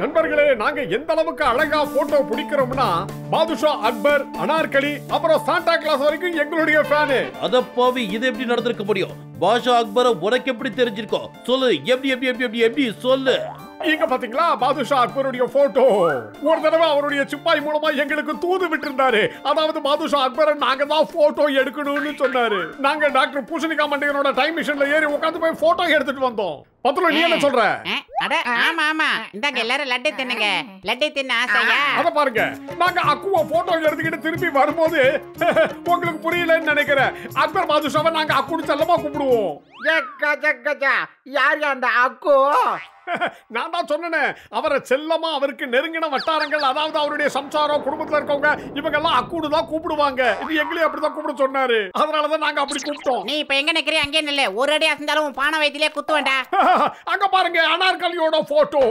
நண்பர்களே, நாங்க எந்த அளவுக்கு அழகா போட்டோ பிடிக்கிறோம்னா பாதுஷா, அக்பர், அனார்கலி, அப்புறம் சாண்டா கிளாஸ் வரைக்கும் எங்களுடைய ஃபேனு. அத பாவி, இது எப்படி நடந்திருக்க முடியும்? பாஷா அக்பரை உனக்கு எப்படி தெரிஞ்சிருக்கோம்? சொல்லு, எப்படி எப்படி எப்படி எப்படி எப்படி சொல்லு. இங்க பாத்தீங்களா பாதுஷா அக்பருடைய போட்டோ. ஒரு தடவை அவருடைய சிப்பாய் மூலமா எங்களுக்கு தூது விட்டு இருந்தாரு. அதாவது பாதுஷா அக்பரை நாங்க தான் போட்டோ எடுக்கணும்னு சொன்னாரு. நாங்க டாக்டர் பூசணிகா மண்டியனோட டைம் மிஷின்ல ஏறி உட்கார்ந்து போய் போட்டோ எடுத்துட்டு வந்தோம். பத்துல நீ என்ன சொல்ற? அட ஆமா ஆமா, இந்தாங்க எல்லாரும் லட்டு தின்னுங்க. லட்டு தின்ன ஆசையா? அத பாருங்க, நாங்க அக்குவ போட்டோ எடுத்துக்கிட்டு திரும்பி வரும்போது உங்களுக்கு புரியலன்னு நினைக்கிறேன். அக்பர் பாதுஷாவை நாங்க அக்குன்னு செல்லமா கூப்பிடுவோம். யார் அந்த அக்கு? நான் தான் சொன்னேன், அவரை செல்லமா அவருக்கு நெருங்கின வட்டாரங்கள், அதாவது அவருடைய சம்சாரம், குடும்பத்துல இருக்கவங்க, இவங்க எல்லாம் அக்குன்னு தான் கூப்பிடுவாங்க. இது எங்களையும் அப்படிதான் கூப்பிட சொன்னாரு. அதனாலதான் நாங்க அப்படி கூப்பிட்டோம். நீ இப்ப எங்க நிக்கிற? அங்கே நில்லு. ஒரு அடி அசந்தாலும் பானை வயித்திலே குத்துவேண்டா. அங்க பாருங்க அனார்கலியோட போட்டோ.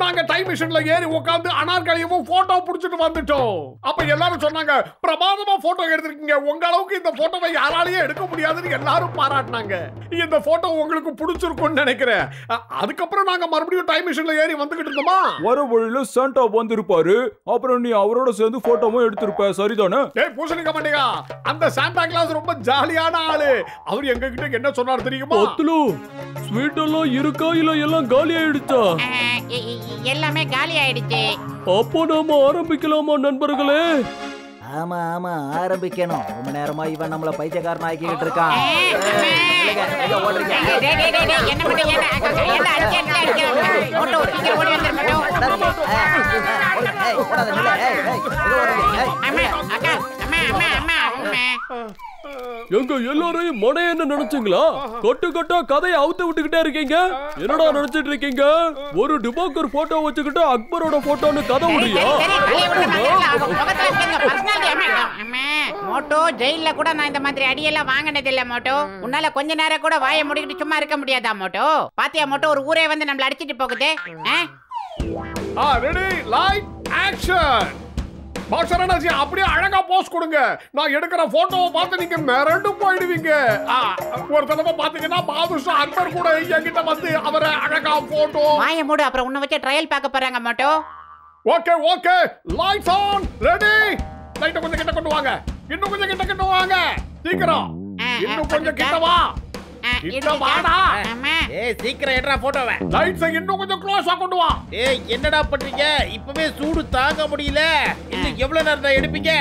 நாங்க டைம் மிஷின்ல ஏறி உட்கார்ந்து அனார்கலியவும் போட்டோ புடிச்சிட்டு வந்துட்டோம். அப்ப எல்லாரும் சொன்னாங்க, பிரமாதமா போட்டோ எடுத்திருக்கீங்க, உங்க அளவுக்கு இந்த போட்டோவை யாராலையும் எடுக்க முடியாதுன்னு எல்லாரும் பாராட்டினாங்க. இந்த போட்டோ உங்களுக்கு பிடிச்சிருக்கும்னு நினைக்கிறேன். அதுக்கப்புறம் நாங்க மறுபடியும் டைம் மிஷின்ல ஏறி வந்துகிட்டு இருந்தோமா, வர வழியில சாண்டா வந்திருப்பாரு. அப்புறம் நீ அவரோட சேர்ந்து போட்டோவும் எடுத்திருப்ப, சரிதானே? டேய் பூசணிக்கா மண்டிகா, அந்த சாண்டா கிளாஸ் ரொம்ப ஜாலியான ஆளு. அவர் எங்க கிட்ட என்ன சொன்னார் தெரியுமா? பத்துலு ஸ்வீட் எல்லாம் இருக்கா இல்ல எல்லாம் காலி ஆயிடுச்சா? எல்லாமே காலி ஆயிடுச்சு. அப்போ நாம ஆரம்பிக்கலாமா நண்பர்களே? ஆமா ஆமா, ஆரம்பிக்கணும். ரொம்ப நேரமா இவன் நம்மள பைத்தியக்காரன் ஆக்கிக்கிட்டு இருக்கான். என்ன பண்றீங்க? என்ன அடிக்க போட்டோ சீக்கிரம் ஓடி வந்துருங்க. அம்மா அக்கா, அம்மா அம்மா அம்மா அம்மா. எங்க எல்லாரையும் மடையன்னு நினைச்சீங்களா? கொட்டு கொட்டா கதையை அவுத்து விட்டுக்கிட்டே இருக்கீங்க. என்னடா நினைச்சிட்டு இருக்கீங்க? ஒரு டிபாக்கர் போட்டோ வச்சுக்கிட்டு அக்பரோட போட்டோன்னு கதை முடியா? மோட்டோ, ஜெயில கூட நான் இந்த மாதிரி அடியெல்லாம் வாங்கினது இல்ல மோட்டோ. உன்னால கொஞ்ச நேரம் கூட வாயை முடிக்கிட்டு சும்மா இருக்க முடியாதா மோட்டோ? பாத்தியா மோட்டோ, ஒரு ஊரே வந்து நம்மள அடிச்சிட்டு போகுது. Ready, light, action. பாஷரனாஜி அப்படியே அழகா போஸ் கொடுங்க. நான் எடுக்கிற போட்டோவை பார்த்து நீங்க மிரண்டு போயிடுவீங்க. ஒரு தடவை பாத்தீங்கன்னா பாதுஷா அக்பர் கூட என்கிட்ட வந்து அவரை அழகா போட்டோ. வாயை மூடு, அப்புறம் உன்னை வச்சு ட்ரையல் பார்க்க போறாங்க மோட்டோ. Okay okay, lights on, ready. லைட்ட கொஞ்சம் கிட்ட கொண்டு வாங்க. இன்னும் கொஞ்சம் கிட்ட கொண்டு வாங்க. சீக்கிரம், இன்னும் கொஞ்சம் கிட்ட வா. கிட்ட வாடா. ஏய் சீக்கிரம் எடுடா போட்டோவை. லைட்ஸை இன்னும் கொஞ்சம் க்ளோஸா கொண்டு வா. ஏய் என்னடா பண்றீங்க? இப்பவே சூடு தாங்க முடியல. இன்னும் எவ்வளவு நேரம் எடுப்பீங்க?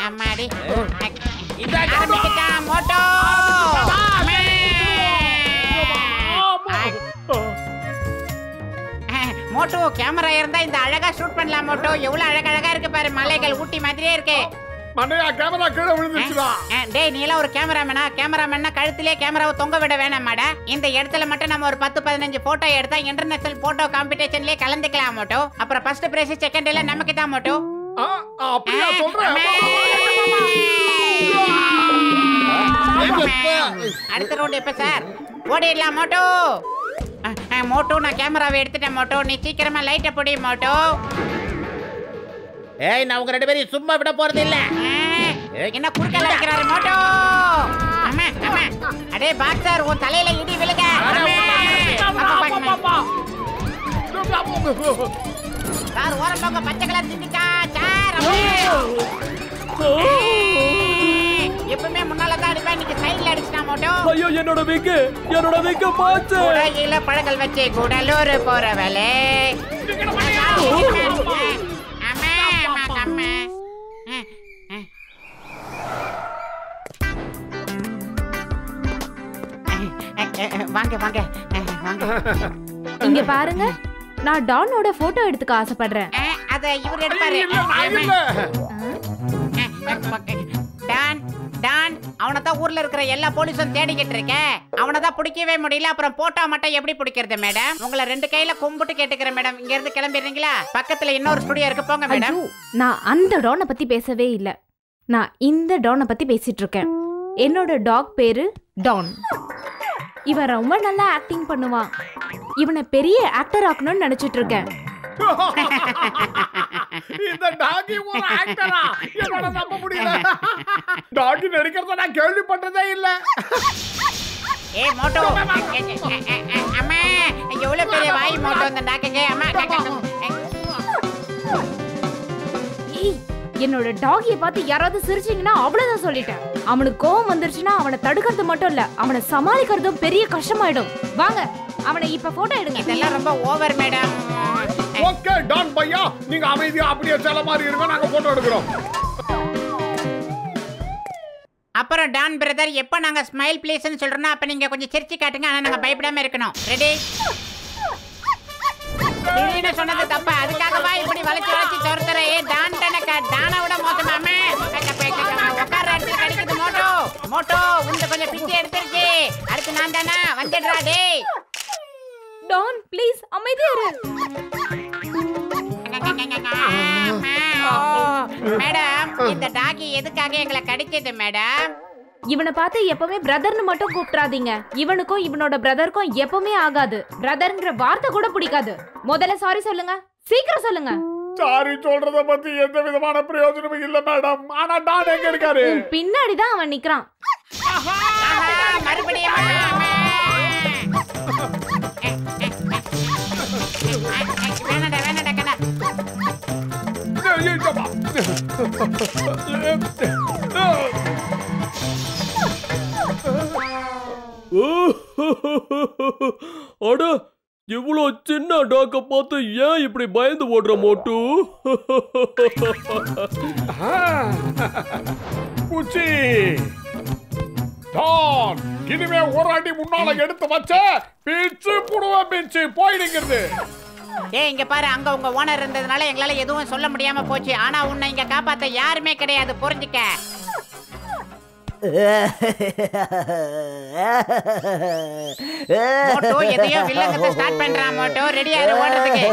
அம்மாடி, இந்தாங்க மோட்டோ. மோட்டோ, கேமரா இருந்தா இந்த அழகா ஷூட் பண்ணலாம் மோட்டோ. எவ்வளவு அழகழகா இருக்கு பாரு, மலைகள் ஊட்டி மாதிரியே இருக்கு. மண்டையா கேமரா கீழே விழுந்துச்சுடா. டேய், நீ எல்லாம் ஒரு கேமராமேனா? கேமராமேன்னா கழுத்திலே கேமராவை தொங்க விட வேணாமாடா? இந்த இடத்துல மட்டும் நம்ம ஒரு 10-15 போட்டோ எடுத்தா இன்டர்நேஷனல் போட்டோ காம்படிஷன்லயே கலந்துக்கலாம் மோட்டோ. அப்புறம் ஃபர்ஸ்ட் பிரைஸ் செகண்ட் எல்லாம் நமக்கு தான் மோட்டோ. அப்படியே சொல்றேன். அடுத்த ரவுண்ட் எப்ப சார்? ஓடிடலாம் மோட்டோ. மோட்டோ, நான் கேமராவை எடுத்துட்டேன் மோட்டோ. நீ சீக்கிரமா லைட்டை போடி மோட்டோ. ஏய், நான் உங்க ரெண்டு பேரையும் சும்மா விட போறது இல்ல. என்ன குறுக்கல வைக்கிறாரு மோட்டோ? அம்மா அம்மா, அடே பாக்ஸர், உன் தலையில இடி விழுக. சார் ஓரம் போங்க, பச்சை கலர் திண்டிக்கா சார். எப்பவுமே முன்னால தான் அடிப்பேன், இன்னைக்கு சைடுல அடிச்சிட்டா மோட்டோ. ஐயோ, என்னோட வீக்கு போச்சு. கூடையில பழங்கள் வச்சு கூடலூர் போறவளே. வாங்க வாங்க வாங்க. இங்க பாருங்க, நான் டானோட போட்டோ எடுத்துக்க ஆசைப்படுறேன். அத இவர் எடுப்பாரு. டான் டான், அவனதான் ஊர்ல இருக்கிற எல்லா போலீஸும் தேடிக்கிட்டு இருக்கேன். அவனதான் பிடிக்கவே முடியல. அப்புறம் போட்டோ மட்டும் எப்படி பிடிக்கிறது மேடம்? உங்களை 2 கையில கும்பிட்டு கேட்டுக்கிறேன் மேடம். இங்க இருந்து கிளம்பிடுறீங்களா? பக்கத்துல இன்னொரு ஸ்டுடியோ இருக்கு, போங்க மேடம். நான் அந்த டானை பத்தி பேசவே இல்ல. நான் இந்த டானை பத்தி பேசிட்டு இருக்கேன். என்னோட டாக் பேரு டான். இவன் ரொம்ப நல்லா ஆக்டிங் பண்ணுவான். இவனை பெரிய ஆக்டர் ஆக்கணும்னு நினைச்சிட்டு இருக்கேன். இந்த டாகி ஒரு ஆக்டரா? என்னால நம்ப முடியல. டாகி நடிக்கிறத நான் கேள்விப்பட்டதே இல்ல. ஏ மோட்டோ, அம்மா, ஐயோ மோட்டோ இந்த டாக்குக்கு. அம்மா ஏய், என்னோட டாகியை பார்த்து யாராவது சிரிச்சீங்கன்னா அவ்வளவுதான் சொல்லிட்டேன். அவனுக்கு கோவம் வந்துருச்சுன்னா அவனை தடுக்கிறது மட்டும் இல்ல, அவனை சமாளிக்கிறதும் பெரிய கஷ்டமாயிடும். வாங்க, அவனை இப்ப போட்டோ எடுங்க. இதெல்லாம் ரொம்ப ஓவர் மேடம். ஓகே டான் பையா, நீங்க அமைதியா அப்படியே செல்ல மாதிரி இருங்க, நாங்க போட்டோ எடுக்கிறோம். அப்புறம் டான் பிரதர், எப்ப நாங்க ஸ்மைல் ப்ளீஸ்னு சொல்றோம்னா அப்ப நீங்க கொஞ்சம் சிரிச்சு காட்டுங்க. ஆனா நாங்க பயப்படாம இருக்கணும். ரெடி? திடீர்னு சொன்னது தப்பா, அதுக்காகவா இப்படி வளைச்சு வளைச்சு சொருத்துற? டான் டனக்கா டானை விட மோசமாமே. உட்கார இடத்துல கிடைக்குது மோட்டோ. மோட்டோ உனக்கு கொஞ்சம் பிச்சை எடுத்துருச்சு. அடுத்து நான் தானா வந்துடுறா. டேய் டான் ப்ளீஸ் அமைதியா இரு. மேடம், இந்த டாகி எதுக்காக எங்களை கடிச்சது மேடம்? இவனை பார்த்து எப்பவுமே பிரதர்னு மட்டும் கூப்பிடாதீங்க. இவனுக்கும் இவனோட பிரதருக்கும் எப்பவுமே ஆகாது. பிரதர்ங்கிற வார்த்தை கூட பிடிக்காது. முதல்ல சாரி சொல்லுங்க, சீக்கிரம் சொல்லுங்க. சாரி சொல்றத பத்தி எந்த விதமான பிரயோஜனமும் இல்ல மேடம். ஆனா டான் எங்க இருக்காரு? பின்னாடிதான் அவன் நிக்கிறான். மறுபடியும் வேணாடா வேணாடா கண்ணா. அட, இவ்வளோ சின்ன டாக்க பார்த்து ஏன் இப்படி பயந்து ஓடுற மோட்டு? பூச்சி டான், இனிமே ஒரு அடி முன்னால எடுத்து வச்ச பிச்சு புடுவ பிச்சு போயிடுங்கிறது. இங்க பாரு, அங்க உங்க ஓனர் இருந்ததுனால எங்களால எதுவும் சொல்ல முடியாம போச்சு. ஆனா உன்னை இங்க காப்பாத்த யாருமே கிடையாது, புரிஞ்சுக்க. மோட்டோ எதையோ வில்லங்கத்தை ஸ்டார்ட் பண்றான். மோட்டோ ரெடியா இரு ஓடுறதுக்கு.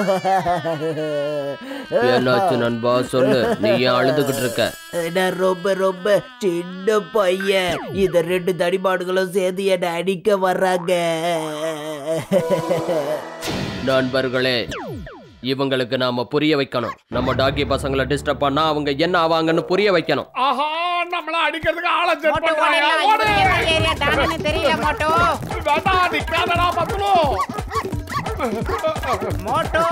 என்னாச்சு நண்பா, சொல்லு. நீ ஏன் அழுதுகிட்டு இருக்க? நான் ரொம்ப ரொம்ப சின்ன பையன். இத ரெண்டு தடிமாடுகளும் சேர்ந்து என்ன அடிக்க வர்றாங்க. நண்பர்களே, இவங்களுக்கு நாம புரிய வைக்கணும். நம்ம டாகி பசங்களை டிஸ்டர்ப் பண்ணா அவங்க என்ன ஆவாங்கன்னு புரிய வைக்கணும். ஆஹா, நம்மள அடிக்கிறதுக்கு ஆள செட் மோட்டோ பண்றாங்க. ஓடலாம். இது எந்த ஏரியா டான்னு தெரியல மோட்டோ. வேண்டா, நிக்காதடா பத்துலோ. மோட்டோ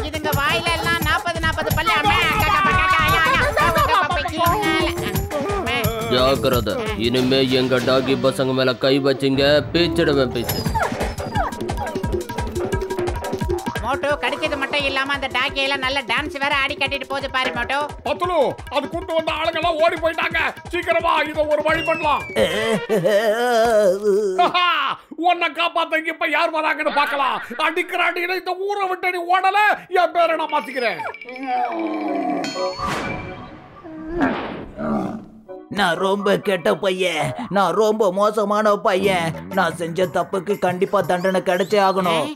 இதுங்க வாயில எல்லாம் 40 பல்லு. ஜாக்கிரதை, இனிமே எங்க டாகி பசங்க மேல கை வச்சிங்க பேச்சிடுவேன் பேச்சு. மோட்டோ கடிச்சது மட்டும் இல்லாம அந்த டாகி எல்லாம் நல்ல டான்ஸ் வேற ஆடி கட்டிட்டு போகுது பாரு மோட்டோ. பத்துலு, அது கூட்டு வந்த ஆளுங்க எல்லாம் ஓடி போயிட்டாங்க. சீக்கிரமா இத ஒரு வழி பண்ணலாம். உன்னை காப்பாத்த இப்ப யார் வராங்கன்னு பாக்கலாம். அடிக்கிற அடிக்கிற இந்த ஊரை விட்டு நீ ஓடல, என் பேரை நான் மாத்திக்கிறேன். நான் ரொம்ப கெட்ட பையன். நான் ரொம்ப மோசமான பையன். நான் செஞ்ச தப்புக்கு கண்டிப்பா தண்டனை கிடைச்சே ஆகணும்.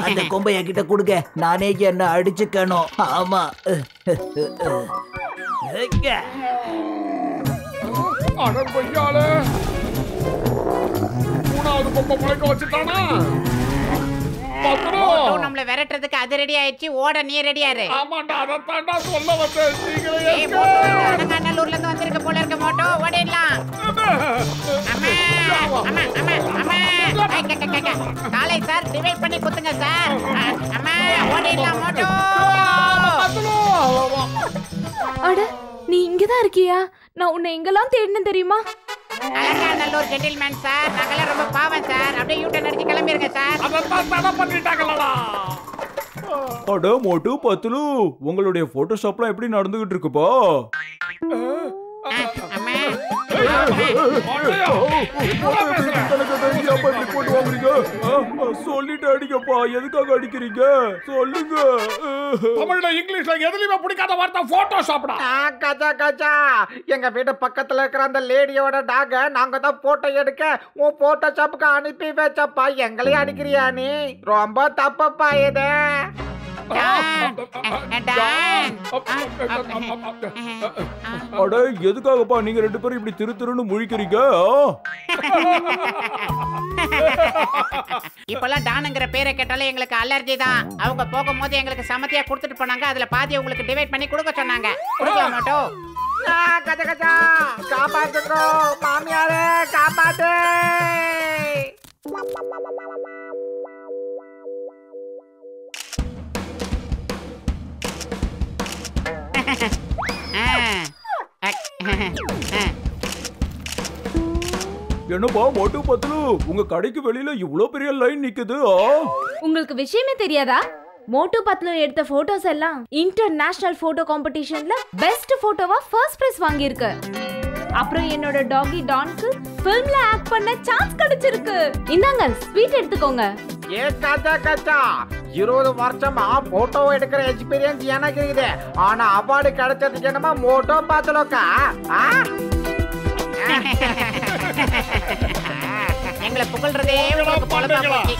அந்த கொம்பை என்கிட்ட கொடுங்க, நானே என்ன அடிச்சுக்கணும். ஆமா. அடம்பையால மூணாவது கொம்பை முளைக்க வச்சுட்டானா? மோட்டோ நம்மள விரட்டுறதுக்கு அது ரெடி ஆயிடுச்சு. ஓட நீ ரெடியா இரு. ஆமாண்டா, அதத்தாண்டா சொல்ல வந்தேன். சீக்கிரம் ஏய் மோட்டோ, அனங்கநல்லூர்ல இருந்து வந்திருக்க போல இருக்க. மோட்டோ ஓடிடலாம். அம்மா அம்மா அம்மா அம்மா. காலை சார் டிவைட் பண்ணி குத்துங்க சார். அம்மா ஓடிடலாம் மோட்டோ. அட, நீ இங்கதான் இருக்கியா? நான் உன்னை எங்கெல்லாம் தேடினேன் தெரியுமா? அனங்கநல்லூர் ஜென்டில்மேன் சார், நாங்கெல்லாம் ரொம்ப பாவம் சார். அப்படியே யூட்டன் அடிச்சு கிளம்பிருங்க சார். அதத்தான் தடை பண்ணிட்டாங்களா? அட மோட்டு பத்துலு, உங்களுடைய போட்டோஷாப்லாம் எப்படி நடந்துகிட்டு இருக்குப்பா? அம்மா சொல்லிட்டு அடிக்கப்பா. எதுக்காக அடிக்கிறீங்க சொல்லுங்க. தமிழ்ல இங்கிலீஷ்ல எதுலயுமே பிடிக்காத வார்த்தை போட்டோஷாப்டா. கஜா கஜா, எங்க வீட்டு பக்கத்துல இருக்கிற அந்த லேடியோட டாக நாங்க தான் போட்டோ எடுக்க உன் போட்டோ ஷாப்புக்கு அனுப்பி வச்சப்பா. எங்களையும் அடிக்கிறியா நீ? ரொம்ப தப்பப்பா இது. அட, எதுக்காகப்பா நீங்க ரெண்டு பேரும் இப்படி திரு திருன்னு முழிக்கிறீங்க? இப்பெல்லாம் டானுங்கிற பேரை கேட்டாலே எங்களுக்கு அலர்ஜி தான். அவங்க போகும்போது எங்களுக்கு சமத்தியா கொடுத்துட்டு போனாங்க. அதுல பாதி உங்களுக்கு டிவைட் பண்ணி கொடுக்க சொன்னாங்க. கொடுக்க மாட்டோம். கஜா கஜா, காப்பாத்துக்கோ மாமியாரே, காப்பாத்து. என்னப்பா மோட்டு பத்லு, உங்க கடைக்கு வெளியில இவ்ளோ பெரிய லைன் நிக்குது. உங்களுக்கு விஷயமே தெரியாதா? மோட்டு பத்லு எடுத்த போட்டோஸ் எல்லாம் இன்டர்நேஷனல் போட்டோ காம்படிஷன்ல பெஸ்ட் போட்டோவா ஃபர்ஸ்ட் பிரைஸ் வாங்கியிருக்கு. அப்புறம் என்னோட டாகி டான்க்கு ஃபிலிம்ல ஆக்ட் பண்ண சான்ஸ் கிடைச்சிருக்கு. இந்தாங்க ஸ்வீட் எடுத்துக்கோங்க. ஏ காச்சா காச்சா, 20 வருஷமா போட்டோ எடுக்கிற எக்ஸ்பீரியன்ஸ் எனக்கு இருக்குது. ஆனா அவார்டு கிடைச்சதுக்கு என்னமா மோட்டோ பத்லுக்கா? எங்களை புகழ்றதே உங்களுக்கு பொழப்பா போச்சு.